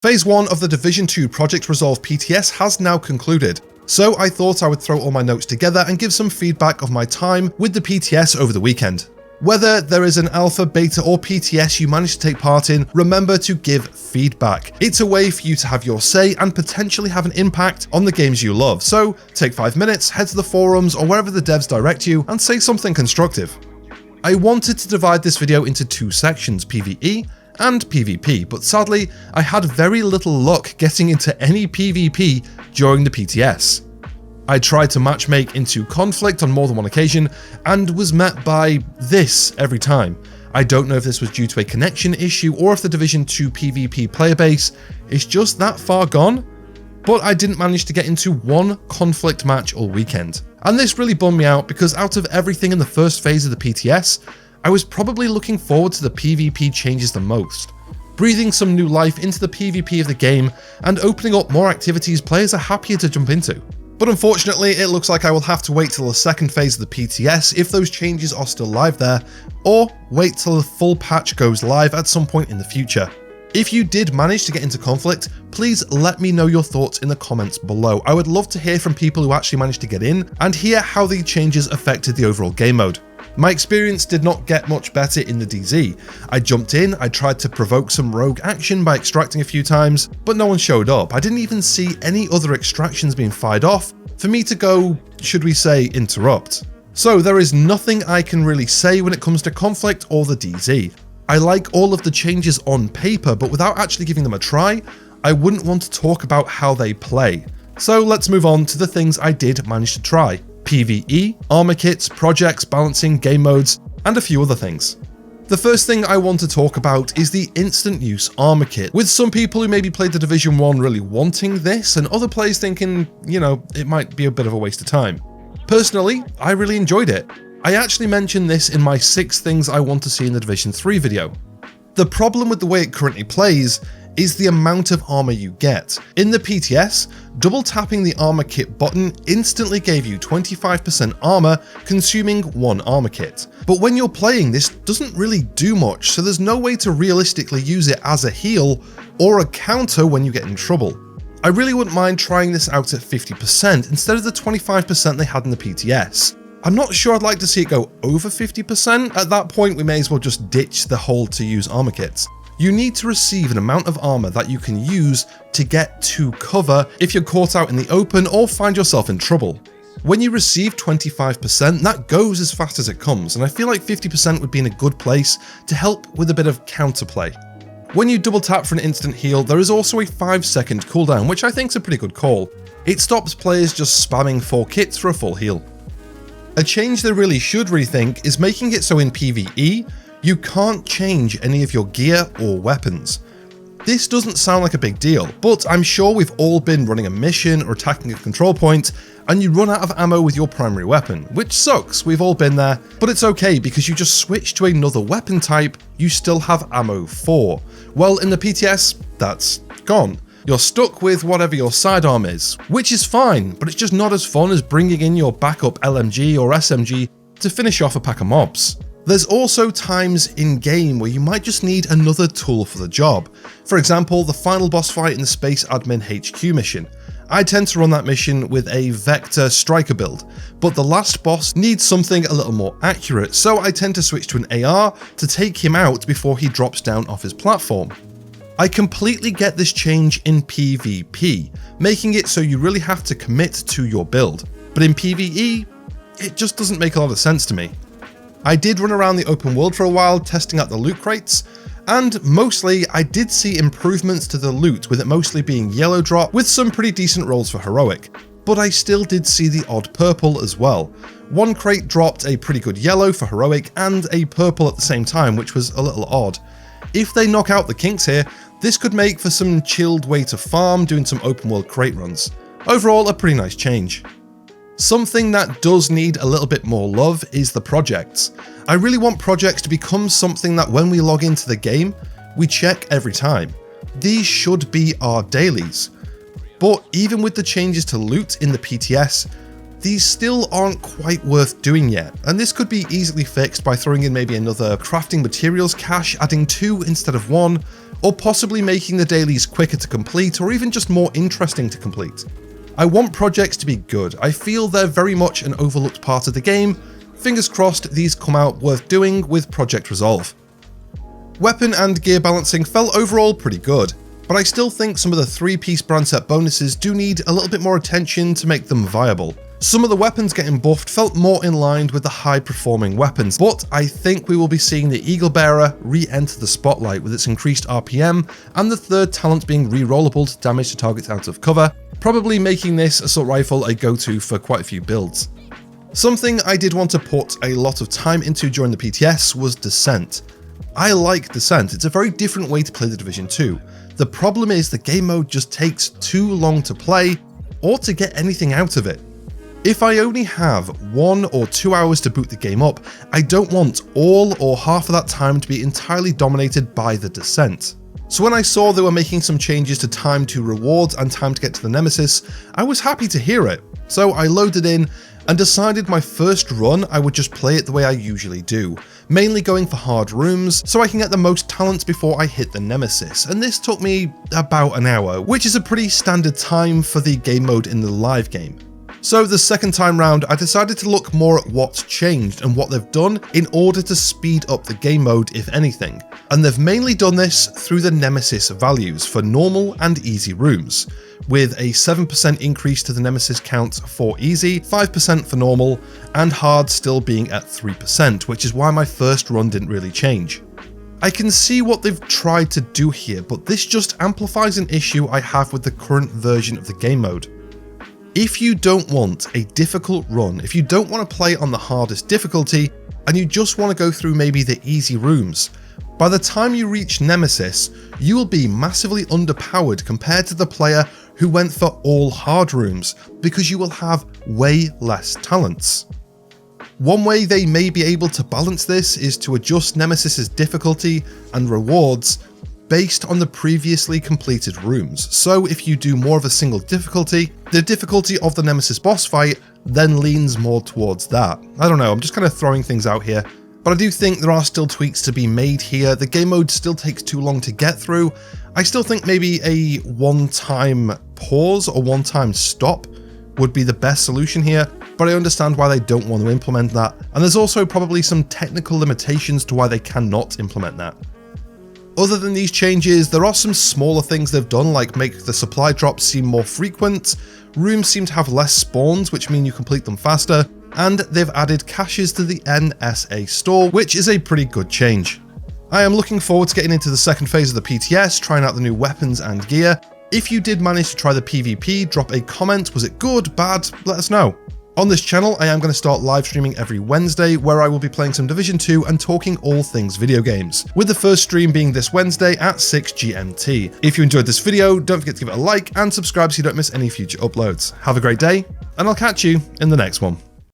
Phase 1 of the Division 2 Project Resolve PTS has now concluded, so I thought I would throw all my notes together and give some feedback of my time with the PTS over the weekend. Whether there is an alpha, beta or PTS you managed to take part in, remember to give feedback. It's a way for you to have your say and potentially have an impact on the games you love, so take 5 minutes, head to the forums or wherever the devs direct you and say something constructive. I wanted to divide this video into 2 sections, PvE and PvP, but sadly, I had very little luck getting into any PvP during the PTS. I tried to matchmake into conflict on more than one occasion and was met by this every time. I don't know if this was due to a connection issue or if the Division 2 PvP player base is just that far gone, but I didn't manage to get into one conflict match all weekend. And this really bummed me out because out of everything in the first phase of the PTS, I was probably looking forward to the PvP changes the most, breathing some new life into the PvP of the game and opening up more activities players are happier to jump into. But unfortunately, it looks like I will have to wait till the second phase of the PTS if those changes are still live there, or wait till the full patch goes live at some point in the future. If you did manage to get into conflict, please let me know your thoughts in the comments below. I would love to hear from people who actually managed to get in and hear how the changes affected the overall game mode. My experience did not get much better in the DZ. I jumped in, I tried to provoke some rogue action by extracting a few times, but no one showed up. I didn't even see any other extractions being fired off for me to go, should we say, interrupt. So there is nothing I can really say when it comes to conflict or the DZ. I like all of the changes on paper, but without actually giving them a try, I wouldn't want to talk about how they play. So let's move on to the things I did manage to try. PvE, armor kits, projects, balancing, game modes, and a few other things. The first thing I want to talk about is the instant use armor kit, with some people who maybe played the Division 1 really wanting this, and other players thinking, it might be a bit of a waste of time. Personally, I really enjoyed it. I actually mentioned this in my 6 things I want to see in the Division 3 video. The problem with the way it currently plays is the amount of armor you get. In the PTS, double tapping the armor kit button instantly gave you 25% armor, consuming 1 armor kit. But when you're playing, this doesn't really do much, so there's no way to realistically use it as a heal or a counter when you get in trouble. I really wouldn't mind trying this out at 50% instead of the 25% they had in the PTS. I'm not sure I'd like to see it go over 50%, at that point we may as well just ditch the hold to use armor kits. You need to receive an amount of armor that you can use to get to cover if you're caught out in the open or find yourself in trouble. When you receive 25%, that goes as fast as it comes, and I feel like 50% would be in a good place to help with a bit of counterplay. When you double tap for an instant heal, there is also a 5-second cooldown, which I think is a pretty good call. It stops players just spamming 4 kits for a full heal. A change they really should rethink is making it so in PvE, you can't change any of your gear or weapons. This doesn't sound like a big deal, but I'm sure we've all been running a mission or attacking a control point, and you run out of ammo with your primary weapon, which sucks, we've all been there, but it's okay because you just switch to another weapon type you still have ammo for. Well, in the PTS, that's gone. You're stuck with whatever your sidearm is, which is fine, but it's just not as fun as bringing in your backup LMG or SMG to finish off a pack of mobs. There's also times in-game where you might just need another tool for the job. For example, the final boss fight in the Space Admin HQ mission. I tend to run that mission with a Vector Striker build, but the last boss needs something a little more accurate, so I tend to switch to an AR to take him out before he drops down off his platform. I completely get this change in PvP, making it so you really have to commit to your build, but in PvE, it just doesn't make a lot of sense to me. I did run around the open world for a while testing out the loot crates, and mostly I did see improvements to the loot, with it mostly being yellow drop with some pretty decent rolls for heroic, but I still did see the odd purple as well. One crate dropped a pretty good yellow for heroic and a purple at the same time, which was a little odd. If they knock out the kinks here, this could make for some chilled way to farm doing some open world crate runs. Overall, a pretty nice change. Something that does need a little bit more love is the projects. I really want projects to become something that when we log into the game, we check every time. These should be our dailies. But even with the changes to loot in the PTS, these still aren't quite worth doing yet, and this could be easily fixed by throwing in maybe another crafting materials cache, adding 2 instead of 1, or possibly making the dailies quicker to complete or even just more interesting to complete. I want projects to be good. I feel they're very much an overlooked part of the game. Fingers crossed these come out worth doing with Project Resolve. Weapon and gear balancing felt overall pretty good, but I still think some of the 3-piece brand set bonuses do need a little bit more attention to make them viable. Some of the weapons getting buffed felt more in line with the high performing weapons, but I think we will be seeing the Eagle Bearer re-enter the spotlight with its increased RPM and the 3rd talent being re-rollable to damage the targets out of cover, probably making this assault rifle a go-to for quite a few builds. Something I did want to put a lot of time into during the PTS was Descent. I like Descent, it's a very different way to play the Division 2. The problem is the game mode just takes too long to play or to get anything out of it. If I only have 1 or 2 hours to boot the game up, I don't want all or half of that time to be entirely dominated by the Descent. So when I saw they were making some changes to time to rewards and time to get to the Nemesis, I was happy to hear it. So I loaded in and decided my first run I would just play it the way I usually do, mainly going for hard rooms so I can get the most talents before I hit the Nemesis, and this took me about an hour, which is a pretty standard time for the game mode in the live game. So the second time round, I decided to look more at what's changed and what they've done in order to speed up the game mode, if anything. And they've mainly done this through the Nemesis values for normal and easy rooms, with a 7% increase to the Nemesis count for easy, 5% for normal, and hard still being at 3%, which is why my first run didn't really change. I can see what they've tried to do here, but this just amplifies an issue I have with the current version of the game mode. If you don't want a difficult run, if you don't want to play on the hardest difficulty, and you just want to go through maybe the easy rooms, by the time you reach Nemesis, you will be massively underpowered compared to the player who went for all hard rooms, because you will have way less talents. One way they may be able to balance this is to adjust Nemesis's difficulty and rewards based on the previously completed rooms. So if you do more of a single difficulty, the difficulty of the Nemesis boss fight then leans more towards that. I don't know, I'm just kind of throwing things out here, but I do think there are still tweaks to be made here. The game mode still takes too long to get through. I still think maybe a one-time pause or one-time stop would be the best solution here, but I understand why they don't want to implement that, and there's also probably some technical limitations to why they cannot implement that. Other than these changes, there are some smaller things they've done, like make the supply drops seem more frequent, rooms seem to have less spawns, which mean you complete them faster, and they've added caches to the NSA store, which is a pretty good change. I am looking forward to getting into the second phase of the PTS, trying out the new weapons and gear. If you did manage to try the PvP, drop a comment. Was it good, bad? Let us know. On this channel, I am going to start live streaming every Wednesday, where I will be playing some Division 2 and talking all things video games, with the first stream being this Wednesday at 6 GMT. If you enjoyed this video, don't forget to give it a like and subscribe so you don't miss any future uploads. Have a great day, and I'll catch you in the next one.